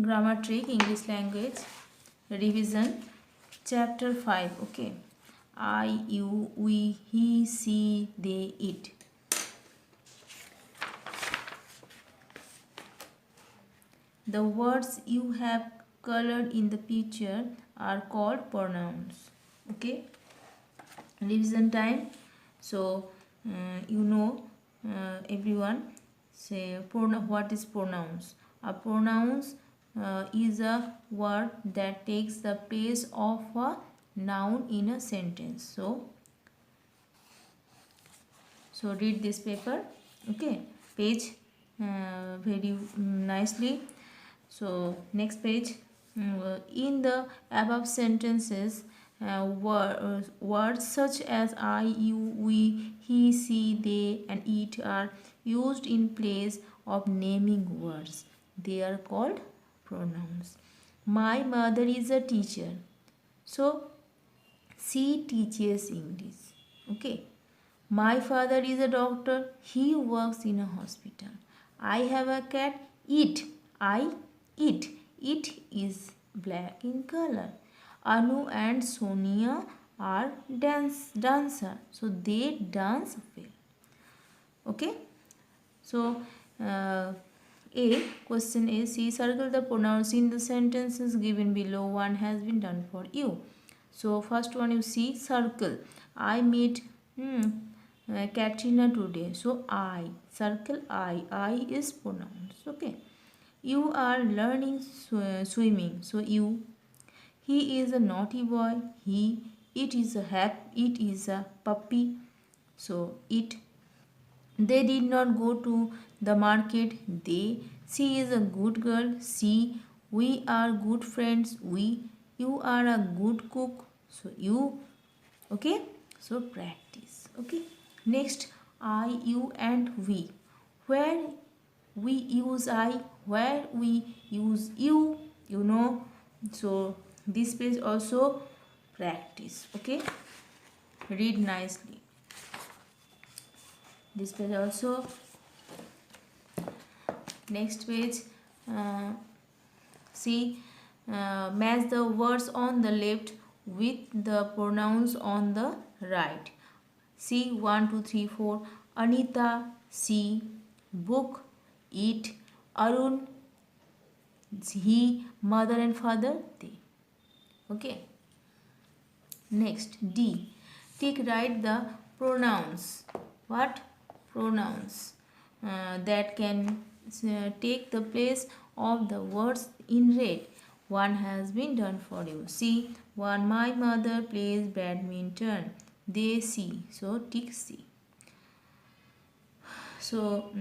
Grammar trick, English language, revision, chapter 5. Okay. I, you, we, he, she, they, it. The words you have colored in the picture are called pronouns. Okay. Revision time. So, everyone say what is pronouns. A pronouns is a word that takes the place of a noun in a sentence. So read this paper. Okay, page very nicely. So next page. In the above sentences, words such as I, you, we, he, she, they, and it are used in place of naming words. They are called pronouns. My mother is a teacher, so she teaches English. Okay. My father is a doctor. He works in a hospital. I have a cat. It. I eat. It is black in color. Anu and Sonia are dancer. So they dance well. Okay. So A question is, see, circle the pronouns in the sentences given below. One has been done for you. So first one you see, circle. I meet Katrina today. So I, circle I. I is pronouns. Okay. You are learning swimming. So you. He is a naughty boy. He. It is a It is a puppy. So it. They did not go to the market. They. She is a good girl. She. We are good friends. We. You are a good cook. So you. Okay. So practice. Okay. Next, I, you, and we. Where we use I, where we use you. So this page also practice. Okay. Read nicely. This page also. Next page. See, match the words on the left with the pronouns on the right. See, 1, 2, 3, 4. Anita, she. Book, it. Arun, he. Mother and father, they. Okay. Next, D. Take right the pronouns. What? Pronouns that can take the place of the words in red. One has been done for you. See, one, my mother plays badminton. They see. So tick C. So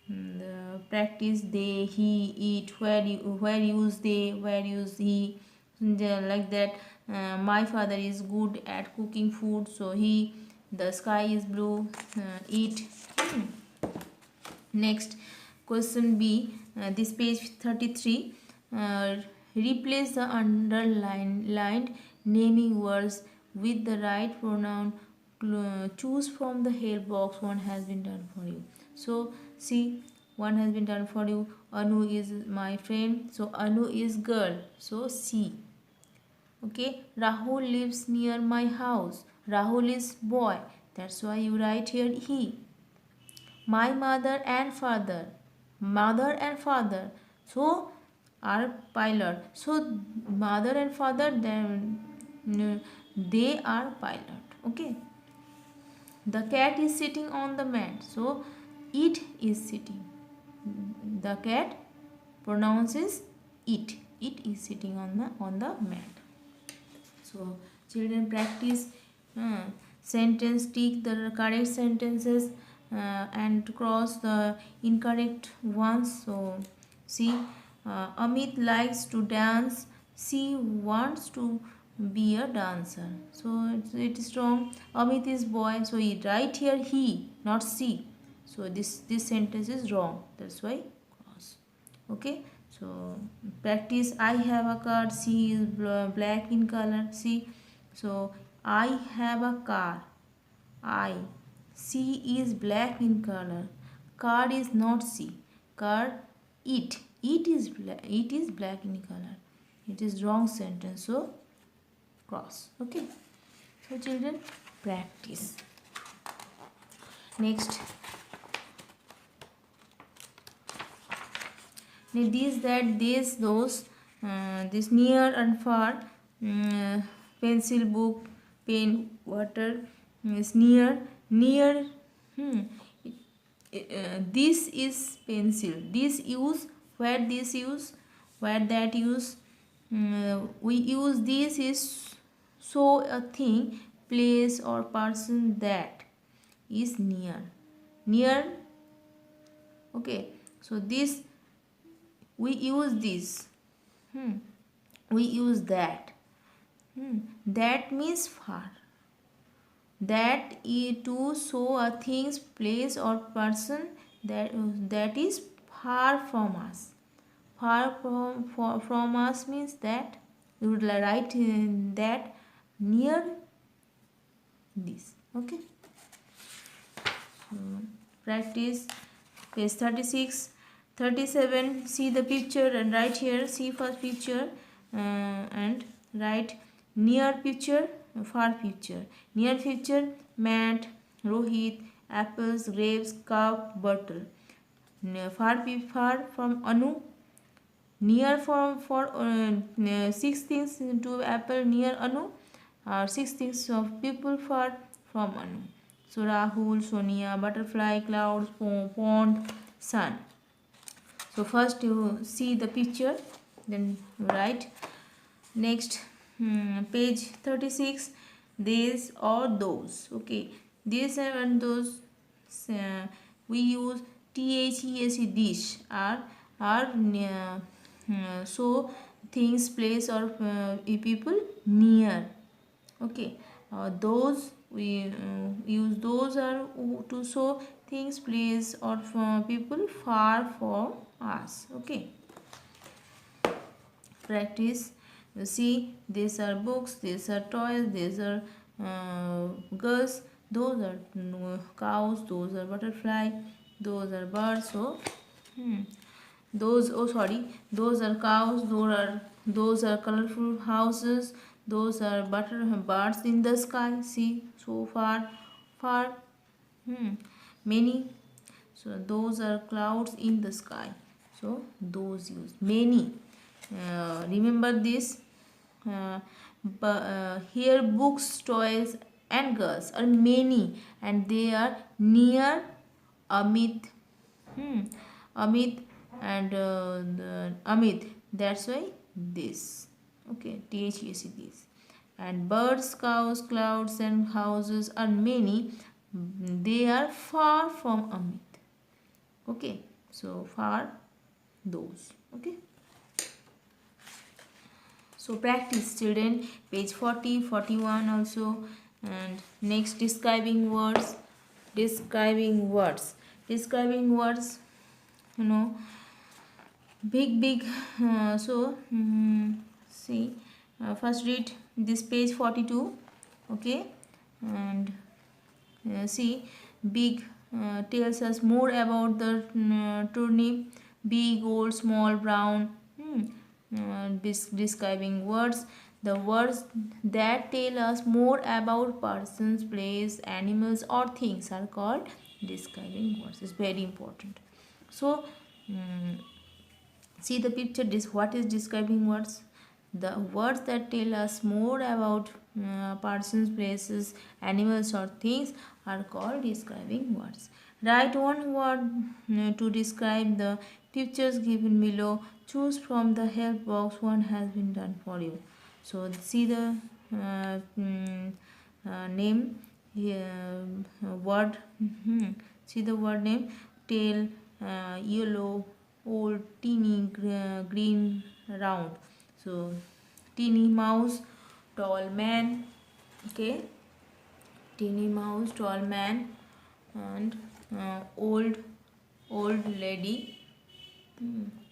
the practice they, he, it, where use they, where use he, like that. My father is good at cooking food, so he. The sky is blue. It. Next, question B. This page 33. Replace the underlined naming words with the right pronoun. Choose from the help box. One has been done for you. So see, one has been done for you. Anu is my friend, so Anu is girl, so she. Okay. Rahul lives near my house. Rahul is boy, that's why you write here he. My mother and father, so are pilot. So mother and father, then they are pilot. Okay. The cat is sitting on the mat, so it is sitting. The cat pronounces it. It is sitting on the mat. So children practice sentence, tick the correct sentences and cross the incorrect ones. So see, Amit likes to dance. She wants to be a dancer. So it is wrong. Amit is boy. So he right here he, not she. So this sentence is wrong. That's why cross. Okay. So practice. I have a car. She is black in color. See. So I have a car. I. She is black in color. Car is not C. Car, it. It is black. It is black in color. It is wrong sentence. So cross. Okay. So children, practice. Next. These, that, this, those, this, near and far, pencil, book, pen, water, is near, near. This is pencil. This use, where this use, where that use. We use this is show a thing, place or person that is near. Near. Okay. So this, we use this. We use that. That means far. That is to show a thing's place or person that is far from us. Far from us means that you would write that near this. Okay. Practice. Page 36. 37. See the picture and write here. See first picture and write near picture, far picture. Near picture, mat, Rohit, apples, grapes, cup, bottle. Far from Anu. Near for 6 things to apple near Anu, or 6 things of people far from Anu. So Rahul, Sonia, butterfly, clouds, pond, sun. So first you see the picture, then write. Next, page 36. These or those. Okay, these and those. We use THEAC, dish, are so things, place or people near. Okay, those we use those are to show things, place or people far from us. Okay. Practice. You see, these are books, these are toys, these are girls, those are cows, those are butterfly, those are birds. So those are cows, those are colorful houses, those are birds in the sky. See, so far many. So those are clouds in the sky. So those use many. Remember this. Here books, toys and girls are many, and they are near Amit. Amit and Amit. That's why this. Okay, THEC, this. And birds, cows, clouds and houses are many. They are far from Amit. Okay, so far those. Okay. So practice, children. Page 40, 41 also. And next, describing words. Describing words. Describing words, big. See, first read this page 42. Okay. And see, big tells us more about the turnip. Big, old, small, brown. Describing words. The words that tell us more about persons, place, animals or things are called describing words. It's very important. So see the picture. What is describing words? The words that tell us more about persons, places, animals or things are called describing words. Write one word to describe the pictures given below. Choose from the help box. One has been done for you. So see the name word. See the word name. Tail, yellow, old, teeny, green, round. So teeny mouse, tall man. Okay, teeny mouse, tall man, and old lady.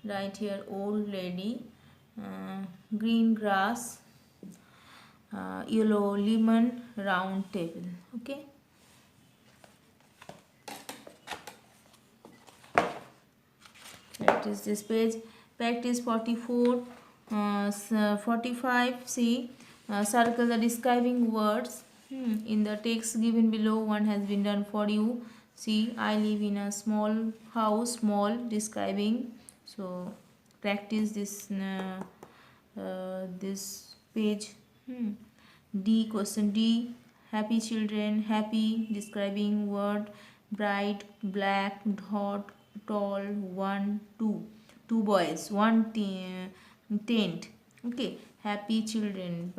Right here, old lady. Green grass, yellow lemon, round table. Okay. practice this page. Practice 44, 45. See, circle the describing words. In the text given below, one has been done for you. See, I live in a small house. Small describing. So practice this page. D, question D. Happy children. Happy describing word. Bright, black, hot, tall, one, two. Two boys, one tent. Okay. Happy children.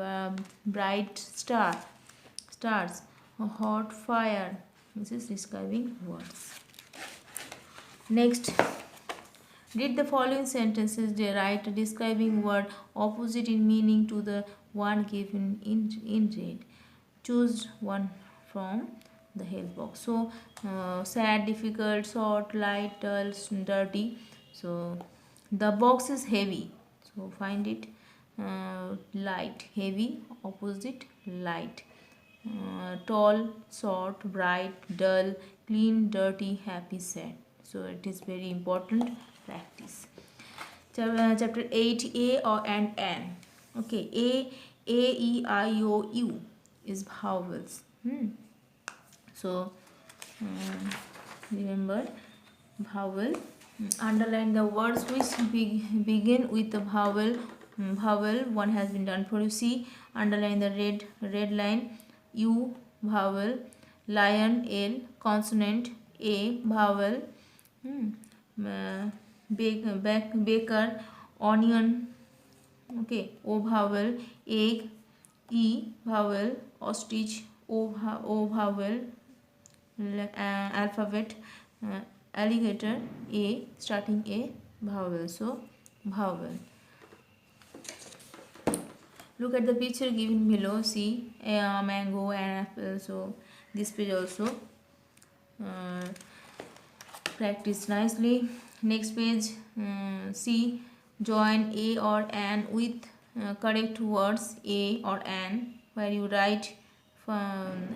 Bright stars. A hot fire. This is describing words. Next, read the following sentences. They write a describing word opposite in meaning to the one given in red. Choose one from the help box. So, sad, difficult, short, light, dull, dirty. So, the box is heavy. So, find it. Light, heavy, opposite, light. Tall, short, bright, dull, clean, dirty, happy, sad. So it is very important practice. Chapter 8, A or and N. Okay, E, I, O, U is vowels. So remember vowel. Underline the words which begin with the vowel. Vowel one has been done for you. See, underline the red line. U vowel, lion L, consonant A vowel, baker, onion, okay, O vowel, egg, E vowel, ostrich, O vowel, alphabet, alligator, A, starting A vowel. So vowel. Look at the picture given below. See, a mango and apple. So this page also practice nicely. Next page, see, join A or an with correct words A or an, where you write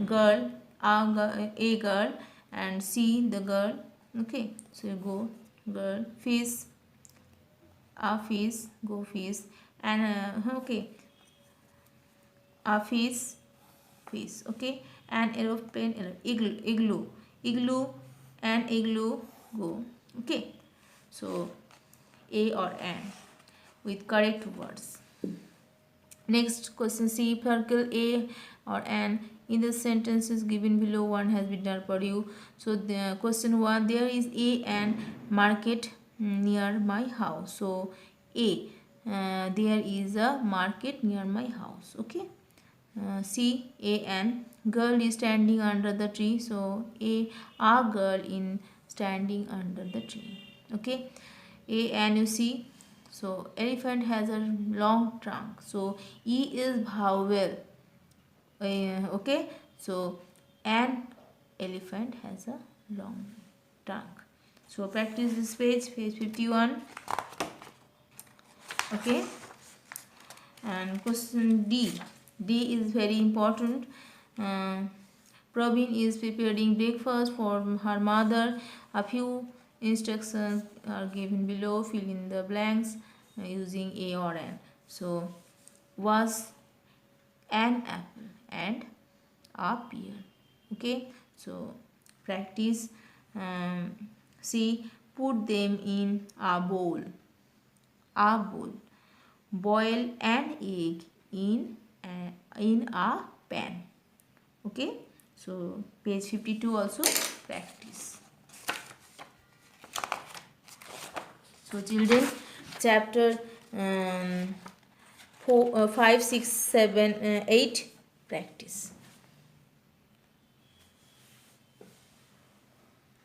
girl, a girl, and see the girl. Okay, so you go girl, fish, a fish, go fish, and okay, a fish, okay, an aeroplane, igloo, and igloo, go. Okay, so A or an with correct words. Next question, C, circle A or an in the sentences given below. One has been done for you. So the question 1, there is an market near my house. So A, there is a market near my house. Okay. C, an girl is standing under the tree. So a girl in standing under the tree. Okay. And you see, so elephant has a long trunk. So E is vowel. Okay. So an elephant has a long trunk. So practice this page 51. Okay. And question D. D is very important. Praveen is preparing breakfast for her mother. A few instructions are given below. Fill in the blanks using A or N. So, was an apple and a pear. Okay. So, practice. See, put them in a bowl. A bowl. Boil an egg in a pan. Okay, so page 52 also practice. So children, chapter 5, 6, 7, 8 practice.